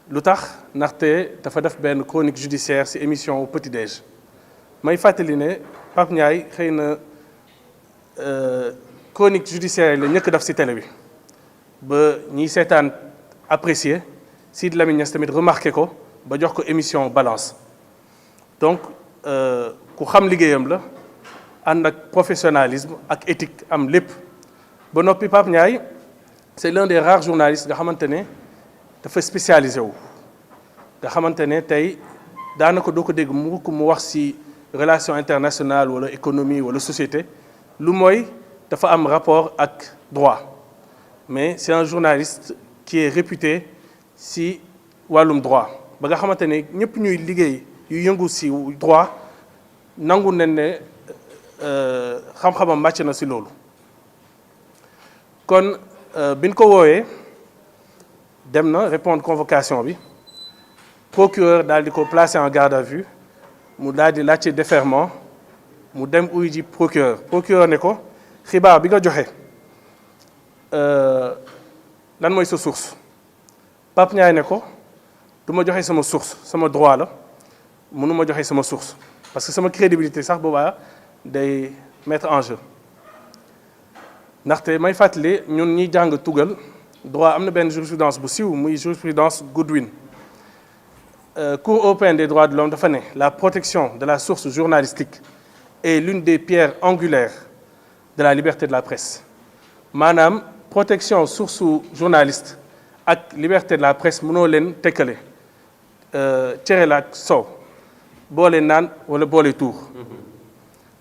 lu tax ndaxte dafa def benn chronique judiciaire ci émission au petit déj may fàttali ne Pape Ndiaye xëy na chronique judiciaire la ñëkk def ci télé bi ba ñiy seetaan apprécier Sidy Lamine Niass tamit remarqué ko ba jox ko émission balance donc ku xam liggéeyam la ànd ak professionnalisme ak éthique am lépp ba noppi Pape Ndiaye c'est l'un des rares journalistes nga xamante ne dafa spécialisé wu nga xamante ne tey daanaka doo ko dégg mu wax ci relation internationale wala économie wala société lu mooy dafa am rapport ak droit mais c'est un journaliste qui est réputé ci wàllum droit ba nga xamante ne ñëpp ñuy liggéey yu yëngu ci droit nangu nañ ne xam-xamam màcc na ci loolu kon biñ ko woowee dem na répondre convocation bi procureur daal di ko placer en garde à vue mu daal di laajte déferment mu dem uy ji procureur ne ko xibaar bi nga joxe lan mooy sa source Pape Ndiaye ne ko du ma joxe sama source sama droit la mënu ma joxe sama source parce que sama crédibilité sax boobaa day mettre en jeu ndaxte may fàttali ñun ñi jàng tugal droit am na benn jurisprudence bu siiw muy jurisprudence Goodwin Cour européenne des droits de l'homme dafa ne la protection de la source journalistique est l'une des pierres angulaires de la liberté de la presse maanaam protection source journaliste ak liberté de la presse mënoo leen tekkale cere la ak soow boole naan wala boole tuur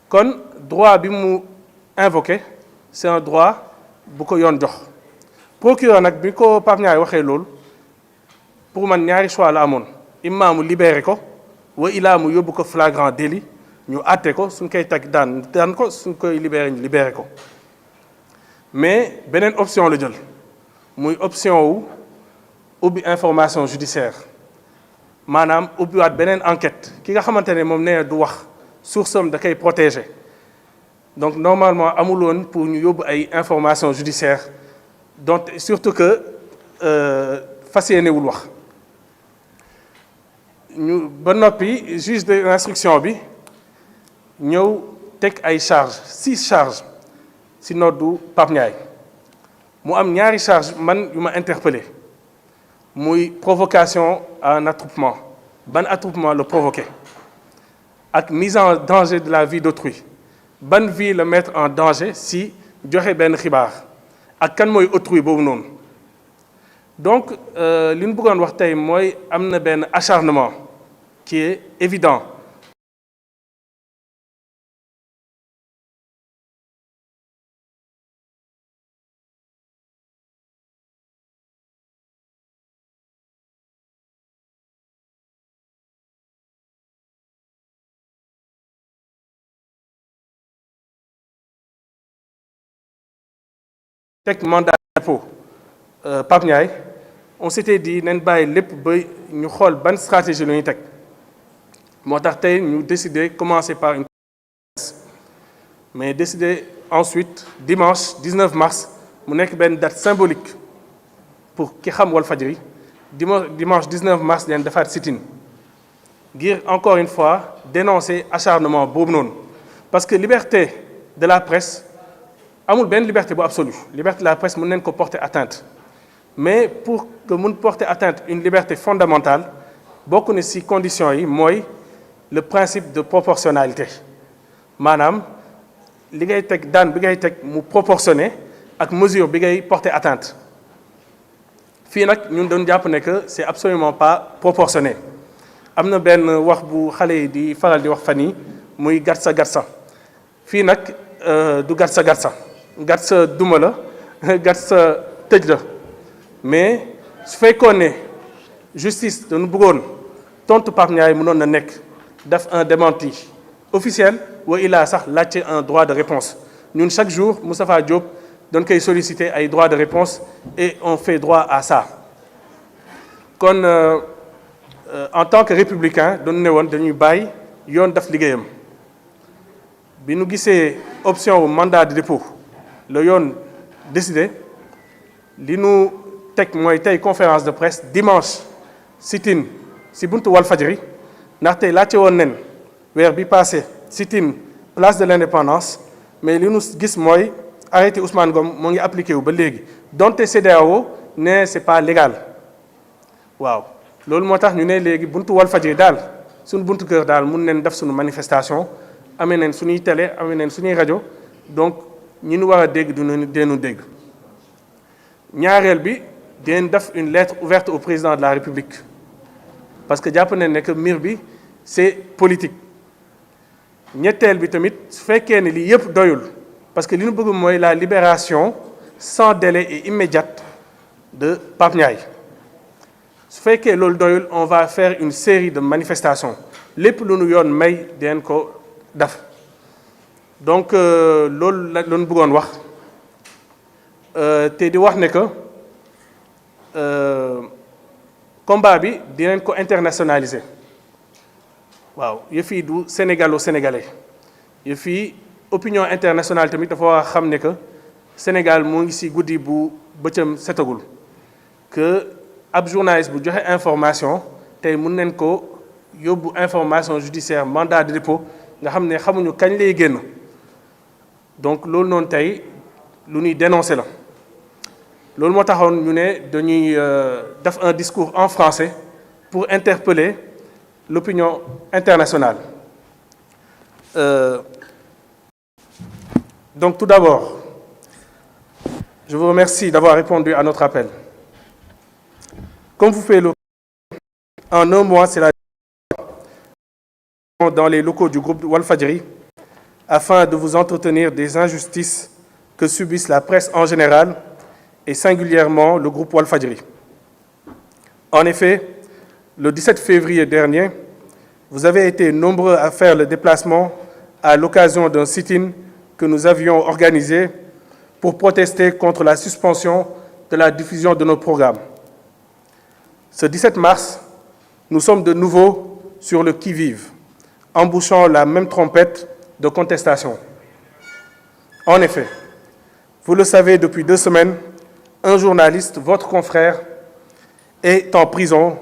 kon droit bi mu invoqué c'est un droit bu ko yoon jox procureur nag bi ko Pape Ndiaye waxee loolu pour man ñaari choix la amoon imma mu libéré ko wa ilaa mu yóbbu ko flagrant délit ñu àtte ko suñ koy teg daan ko suñ koy libéré ñu libéré ko mais beneen option la jël muy option wu ubbi information judiciaire maanaam ubbiwaat beneen enquête ki nga xamante ne moom nee du wax source am da koy protéger donc normalement amul woon pour ñu yóbbu ay information judiciaire donc surtout que fas yéenewul wax ñu ba noppi juge de l'instruction bi ñëw teg ay charges 6 charges ci noddu Pape Ndiaye mu am ñaari charge man yu ma interpellé muy provocation à un attroupement ban attroupement la provoqué ak mise en danger de la vie d'autrui ban vie la mettre en danger si joxe benn xibaar ak kan mooy autrui boobu noonu donc li ñu bëggoon wax tey mooy am na benn acharnement qui est évident teg mandat de dépôt Pape Ndiaye on s'était dit nañ bàyyi lépp ba ñu xool ban stratégie la ñuy teg moo tax tey ñu décider commencer par une mais décider ensuite dimanche 19 mars mu nekk benn date symbolique pour ki xam Walfadjri dimanche 19 mars leen defaat sit-in ngir encore une fois dénoncer acharnement boobu noonu parce que liberté de la presse amul benn liberté bu absolue liberté de la presse mën nañ ko porter atteinte mais pour que mun porter atteinte une liberté fondamentale bokk na ci conditions yi mooy le principe de proportionnalité maanaam li ngay teg daan bi ngay teg mu proportionné ak mesure bi ngay porter atteinte fii nag ñun doon jàpp ne que c'est absolument pas proportionné am na benn wax bu xale yi di faral di wax fan yi muy gatsa gatsa fii nag du gatsa gatsa gatsa duma la gatsa tëj la mais su fekkoon ne justice dañu bëggoon tontu Pape Ndiaye mënoon na nekk def un démenti officiel wa ilaa sax laajte un droit de réponse ñun chaque jour Moustapha Diop doon koy solliciter ay droit de réponse et on fait droit à ça kon en tant que républicain doon ne woon dañuy bàyyi yoon def liggéeyam bi nu gisee option wu mandat de dépôt la yoon décidé li nu teg mooy tey conférence de presse dimanche sit-in si buntu Walfadjri ndaxte laajte woon nen weer bi passé sit-in place de l'Indépendance mais li nu gis mooy arrêté Ousmane Ngom moo ngi appliqué wu ba léegi donte CEDEAO ne c'est pas légal waaw loolu moo tax ñu ne léegi buntu Walfadjri daal suñu buntu kër daal mun neen def suñu manifestation amee neen suñuy télé amee neen suñuy rajo donc ñi ñu war a dégg dinañu deenu dégg ñaareel bi dinañ def une lettre ouverte au président de la République parce que jàpp nañ ne que mbir bi c'est politique ñetteel bi tamit su fekkee ne lii yëpp doyul parce que li ñu bëgg mooy la libération sans délai et immédiate de Pape Ndiaye su fekkee loolu doyul on va faire une série de manifestations lépp lu nu yoon may dinañ ko def donc loolu la ñu bëggoon wax te di wax ne que combat bi dinañ ko internationaliser waaw yëf yi du sénégalo-sénégalais yëf yi opinion internationale tamit dafa war a xam ne que Sénégal moo ngi ci guddi bu bëccëm setagul que ab journaliste bu joxe information tey mun nañ ko yóbbu information judiciaire mandat de dépôt nga xam ne xamuñu kañ lay génn donc loolu noonu tey lu ñuy dénoncer la loolu moo taxoon ñu ne dañuy def un discours en français pour interpeller l'opinion internationale. Donc tout d'abord, je vous remercie d'avoir répondu à notre appel. Comme vous faites le en un mois, c'est la dans les locaux du groupe Walfadjri afin de vous entretenir des injustices que subissent la presse en général et singulièrement le groupe Walfadjri. En effet, le 17 février dernier, vous avez été nombreux à faire le déplacement à l'occasion d'un sit-in que nous avions organisé pour protester contre la suspension de la diffusion de nos programmes. Ce 17 mars, nous sommes de nouveau sur le qui-vive, embouchant la même trompette de contestation. En effet, vous le savez depuis 2 semaines, un journaliste, votre confrère, est en prison,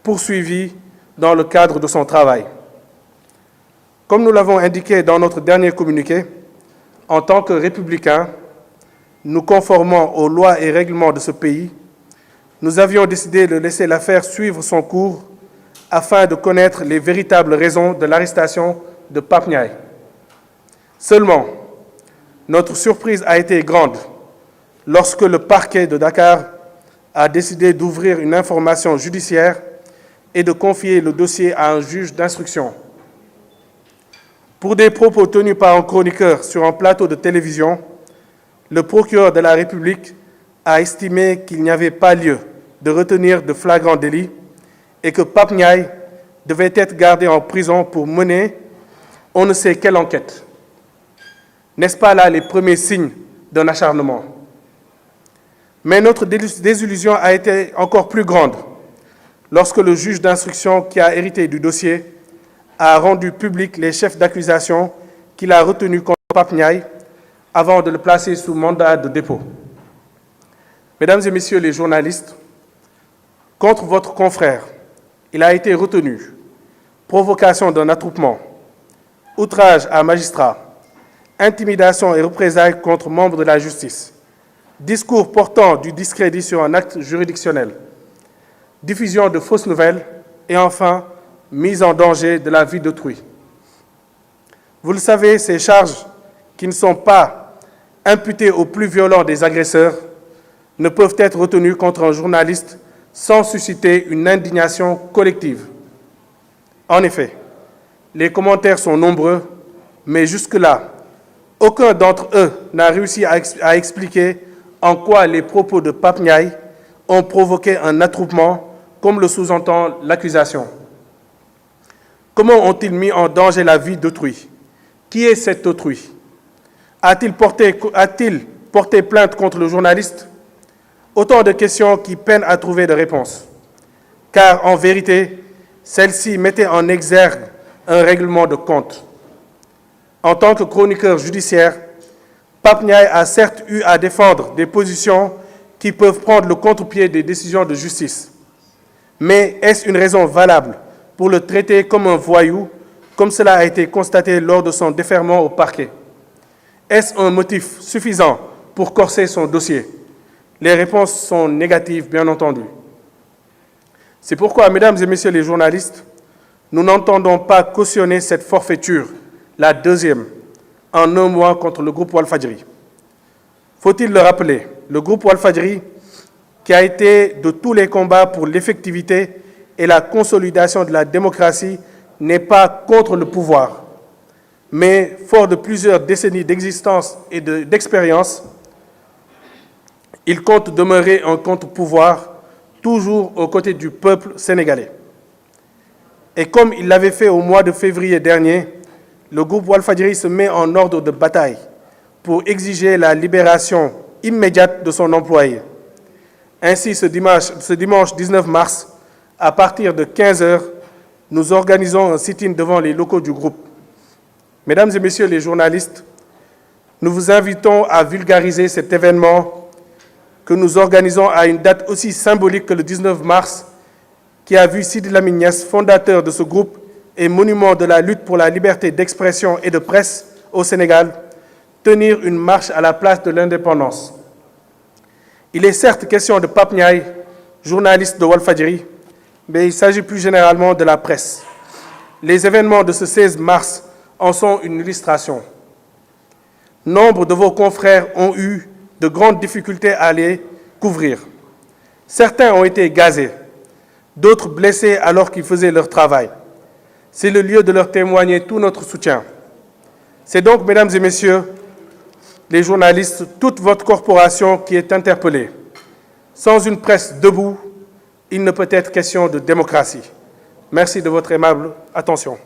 poursuivi dans le cadre de son travail. Comme nous l'avons indiqué dans notre dernier communiqué, en tant que républicains, nous conformant aux lois et règlements de ce pays, nous avions décidé de laisser l'affaire suivre son cours afin de connaître les véritables raisons de l'arrestation de Pape Ndiaye. Seulement, notre surprise a été grande lorsque le parquet de Dakar a décidé d'ouvrir une information judiciaire et de confier le dossier à un juge d'instruction. Pour des propos tenus par un chroniqueur sur un plateau de télévision, le procureur de la République a estimé qu'il n'y avait pas lieu de retenir de flagrant délit et que Pape Ndiaye devait être gardé en prison pour mener on ne sait quelle enquête. N'est-ce pas là les premiers signes d'un acharnement? Mais notre désillusion a été encore plus grande lorsque le juge d'instruction qui a hérité du dossier a rendu public les chefs d'accusation qu'il a retenus contre Pape Ndiaye avant de le placer sous mandat de dépôt. Mesdames et messieurs les journalistes, contre votre confrère, il a été retenu provocation d'un attroupement, outrage à magistrat, intimidation et représailles contre membres de la justice, discours portant du discrédit sur un acte juridictionnel, diffusion de fausses nouvelles et enfin, mise en danger de la vie d'autrui. Vous le savez, ces charges qui ne sont pas imputées aux plus violents des agresseurs ne peuvent être retenues contre un journaliste sans susciter une indignation collective. En effet, les commentaires sont nombreux, mais jusque-là, aucun d'entre eux n'a réussi à expliquer en quoi les propos de Pape Ndiaye ont provoqué un attroupement, comme le sous-entend l'accusation. Comment ont-ils mis en danger la vie d'autrui? Qui est cet autrui? A-t-il porté plainte contre le journaliste? Autant de questions qui peinent à trouver de réponses. Car en vérité, celles-ci mettaient en exergue un règlement de compte. En tant que chroniqueur judiciaire, Pape Ndiaye a certes eu à défendre des positions qui peuvent prendre le contre-pied des décisions de justice. Mais est-ce une raison valable pour le traiter comme un voyou, comme cela a été constaté lors de son déferment au parquet? Est-ce un motif suffisant pour corser son dossier? Les réponses sont négatives, bien entendu. C'est pourquoi, mesdames et messieurs les journalistes, nous n'entendons pas cautionner cette forfaiture, la deuxième, en un mois contre le groupe Walfadjri. Faut-il le rappeler, le groupe Walfadjri, qui a été de tous les combats pour l'effectivité et la consolidation de la démocratie, n'est pas contre le pouvoir, mais fort de plusieurs décennies d'existence et d'expérience, il compte demeurer un contre-pouvoir, toujours aux côtés du peuple sénégalais. Et comme il l'avait fait au mois de février dernier, le groupe Walfadjri se met en ordre de bataille pour exiger la libération immédiate de son employé. Ainsi, ce dimanche 19 mars, à partir de 15 h, nous organisons un sit-in devant les locaux du groupe. Mesdames et messieurs les journalistes, nous vous invitons à vulgariser cet événement que nous organisons à une date aussi symbolique que le 19 mars, qui a vu Sidi Lamine Niasse, fondateur de ce groupe et monument de la lutte pour la liberté d'expression et de presse au Sénégal, tenir une marche à la place de l'indépendance. Il est certes question de Pape Ndiaye, journaliste de Walfadjri, mais il s'agit plus généralement de la presse. Les événements de ce 16 mars en sont une illustration. Nombre de vos confrères ont eu de grandes difficultés à les couvrir. Certains ont été gazés, d'autres blessés alors qu'ils faisaient leur travail. C'est le lieu de leur témoigner tout notre soutien. C'est donc, mesdames et messieurs, les journalistes, toute votre corporation qui est interpellée. Sans une presse debout, il ne peut être question de démocratie. Merci de votre aimable attention.